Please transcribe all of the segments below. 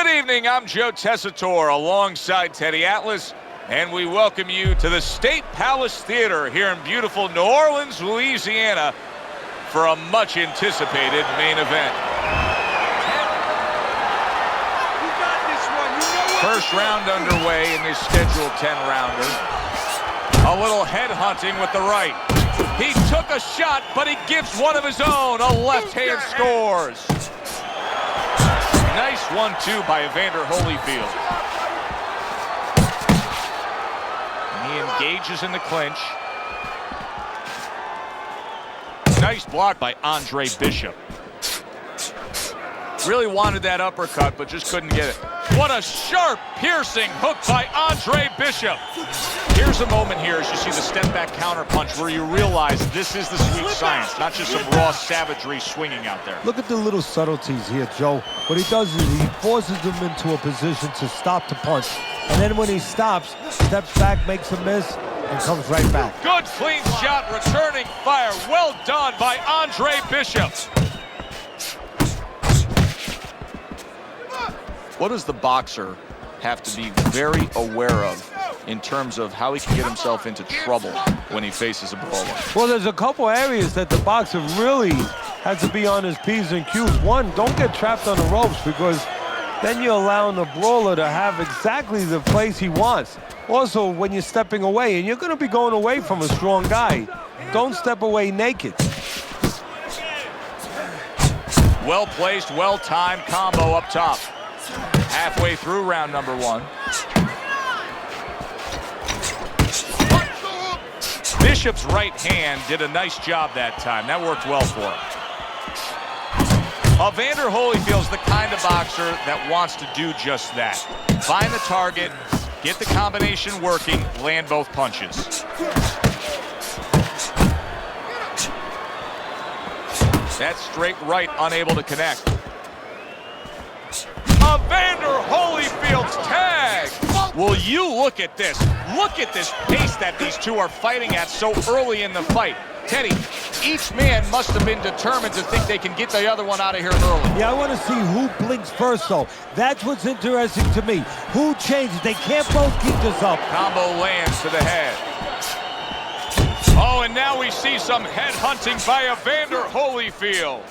Good evening, I'm Joe Tessitore alongside Teddy Atlas, and we welcome you to the State Palace Theater here in beautiful New Orleans, Louisiana for a much anticipated main event. First round underway in this scheduled 10-rounder. A little head hunting with the right. He took a shot, but he gives one of his own. A left hand scores. Nice 1-2 by Evander Holyfield. And he engages in the clinch. Nice block by Andre Bishop. Really wanted that uppercut, but just couldn't get it. What a sharp, piercing hook by Andre Bishop. Here's a moment here as you see the step-back counterpunch where you realize this is the sweet science, not just some raw savagery swinging out there. Look at the little subtleties here, Joe. What he does is he forces them into a position to stop the punch. And then when he stops, steps back, makes a miss, and comes right back. Good clean shot, returning fire. Well done by Andre Bishop. What does the boxer have to be very aware of in terms of how he can get himself into trouble when he faces a brawler? Well, there's a couple areas that the boxer really has to be on his P's and Q's. One, don't get trapped on the ropes, because then you're allowing the brawler to have exactly the place he wants. Also, when you're stepping away, and you're going to be going away from a strong guy, don't step away naked. Well-placed, well-timed combo up top. Halfway through round number one. Bishop's right hand did a nice job that time. That worked well for him. Evander Holyfield's the kind of boxer that wants to do just that. Find the target, get the combination working, land both punches. That straight right unable to connect. Evander Holyfield's tag. Will you look at this? Look at this pace that these two are fighting at so early in the fight. Teddy, each man must have been determined to think they can get the other one out of here early. Yeah, I want to see who blinks first, though. That's what's interesting to me. Who changes? They can't both keep this up. Combo lands to the head. Oh, and now we see some head hunting by Evander Holyfield.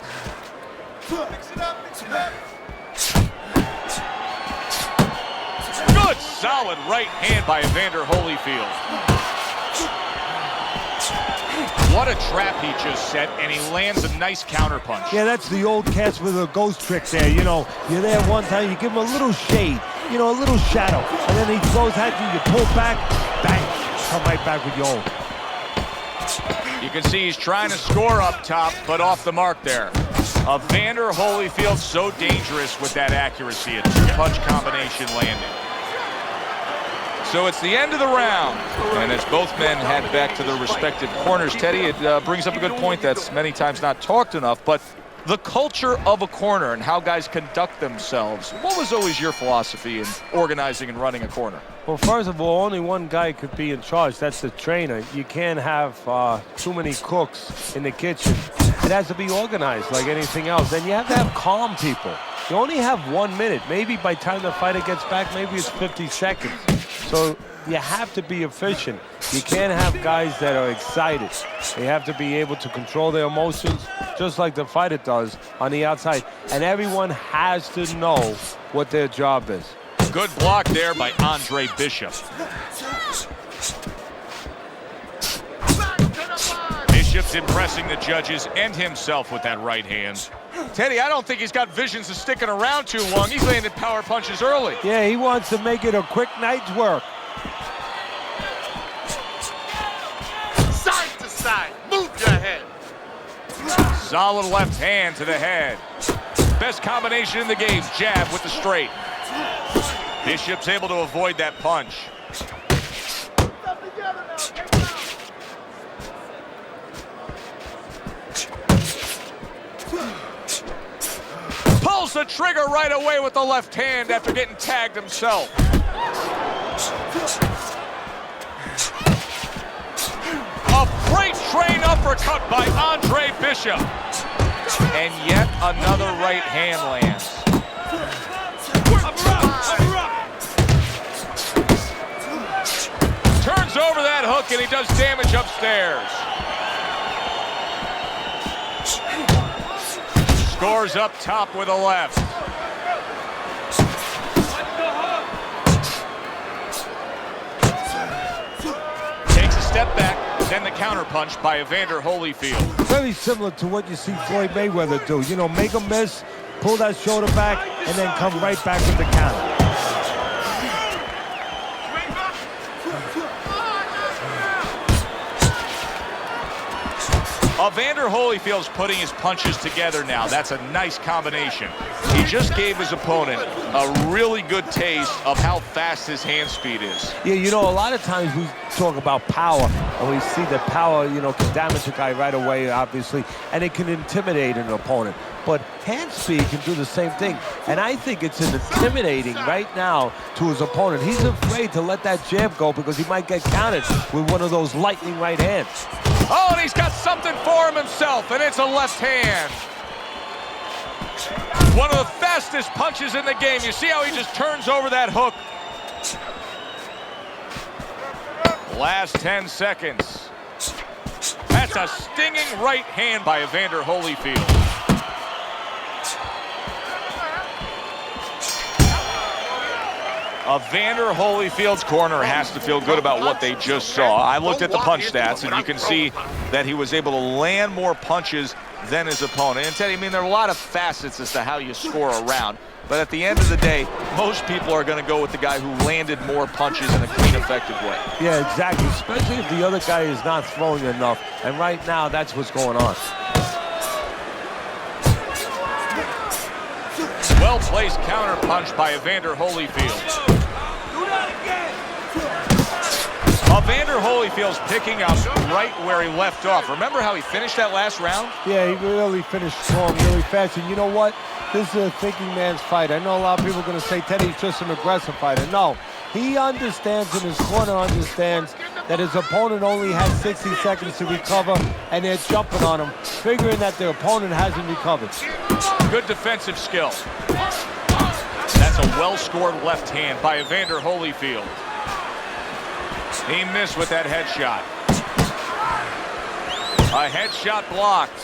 Mix it up, mix it up. Good, solid right hand by Evander Holyfield. What a trap he just set, and he lands a nice counterpunch. Yeah, that's the old catch with a ghost trick there. You know, you're there one time, you give him a little shade, you know, a little shadow, and then he throws at you, you pull back, bang, come right back with your own. You can see he's trying to score up top, but off the mark there. Evander Holyfield so dangerous with that accuracy, a two-punch combination landing. So it's the end of the round, and as both men head back to their respective corners, Teddy, it brings up a good point that's many times not talked enough, but the culture of a corner and how guys conduct themselves. What was always your philosophy in organizing and running a corner? Well, first of all, only one guy could be in charge. That's the trainer. You can't have too many cooks in the kitchen. It has to be organized like anything else. And you have to have calm people. You only have 1 minute. Maybe by the time the fighter gets back, maybe it's 50 seconds. So you have to be efficient. You can't have guys that are excited. They have to be able to control their emotions, just like the fighter does on the outside. And everyone has to know what their job is. Good block there by Andre Bishop. Bishop's impressing the judges and himself with that right hand. Teddy, I don't think he's got visions of sticking around too long. He's landed power punches early. Yeah, he wants to make it a quick night's work. Side to side, move your head. Solid left hand to the head. Best combination in the game, jab with the straight. Bishop's able to avoid that punch. Pulls the trigger right away with the left hand after getting tagged himself. A freight train uppercut by Andre Bishop. And yet another right hand lands. downstairs. Scores up top with a left. Takes a step back, then the counterpunch by Evander Holyfield. Very similar to what you see Floyd Mayweather do. You know, make a miss, pull that shoulder back, and then come right back with the counter. Evander Holyfield's putting his punches together now. That's a nice combination. He just gave his opponent a really good taste of how fast his hand speed is. Yeah, you know, a lot of times we talk about power, and we see that power, you know, can damage a guy right away, obviously, and it can intimidate an opponent. But hand speed can do the same thing. And I think it's intimidating right now to his opponent. He's afraid to let that jab go because he might get countered with one of those lightning right hands. Oh, and he's got something for him himself, and it's a left hand. One of the fastest punches in the game. You see how he just turns over that hook? Last 10 seconds. That's a stinging right hand by Evander Holyfield. Evander Holyfield's corner has to feel good about what they just saw. I looked at the punch stats, and you can see that he was able to land more punches than his opponent. And Teddy, I mean, there are a lot of facets as to how you score a round. But at the end of the day, most people are going to go with the guy who landed more punches in a clean, effective way. Yeah, exactly, especially if the other guy is not throwing enough. And right now, that's what's going on. Well-placed counter punch by Evander Holyfield. Evander Holyfield's picking up right where he left off. Remember how he finished that last round? Yeah, he really finished strong, really fast. And you know what? This is a thinking man's fight. I know a lot of people are going to say Teddy's just an aggressive fighter. No, he understands, and his corner understands that his opponent only has 60 seconds to recover, and they're jumping on him, figuring that their opponent hasn't recovered. Good defensive skill. That's a well-scored left hand by Evander Holyfield. He missed with that headshot. A headshot blocked.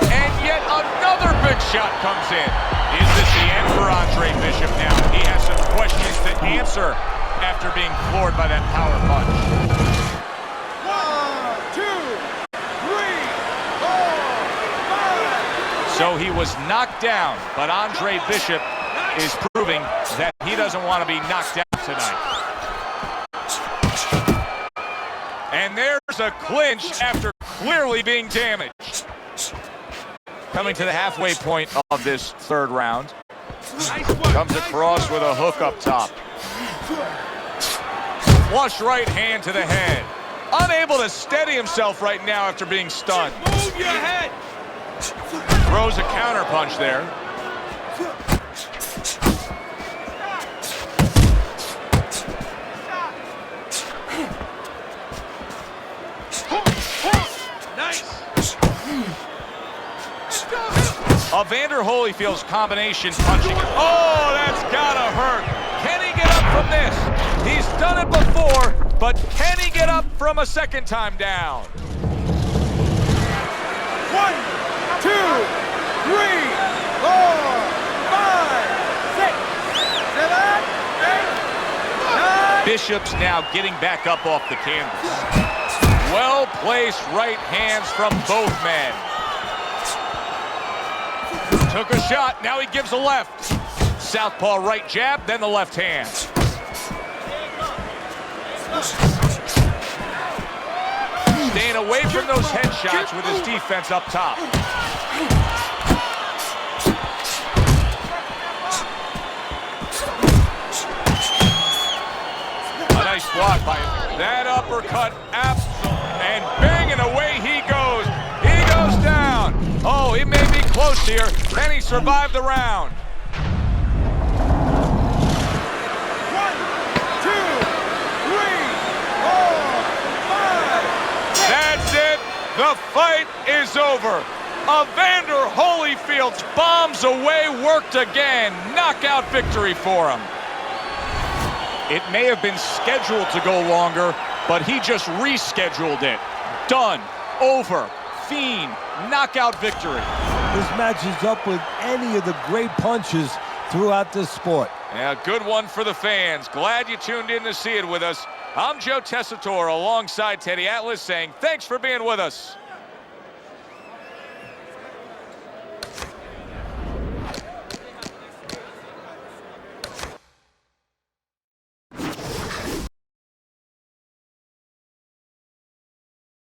And yet another big shot comes in. Is this the end for Andre Bishop now? He has some questions to answer after being floored by that power punch. 1, 2, 3, 4, 5. So he was knocked down, but Andre Bishop is proving that he doesn't want to be knocked out tonight. And there's a clinch after clearly being damaged. Coming to the halfway point of this third round. Comes across with a hook up top. Flush right hand to the head. Unable to steady himself right now after being stunned. Move your head. Throws a counter punch there. Evander Holyfield's combination punching. Oh, that's gotta hurt. Can he get up from this? He's done it before, but can he get up from a second time down? 1, 2, 3, 4, 5, 6, 7, 8, 9. Bishop's now getting back up off the canvas. Well-placed right hands from both men. Took a shot, now he gives a left. Southpaw right jab, then the left hand. Staying away from those headshots with his defense up top. A nice block by him. That uppercut, and bang, and away he goes. He goes down. Oh, he may be close here, and he survived the round. 1, 2, 3, 4, 5. That's it. The fight is over. Evander Holyfield's bombs away worked again. Knockout victory for him. It may have been scheduled to go longer, but he just rescheduled it. Done. Over. Fiend. Knockout victory. This matches up with any of the great punches throughout this sport. Yeah, good one for the fans. Glad you tuned in to see it with us. I'm Joe Tessitore alongside Teddy Atlas saying thanks for being with us.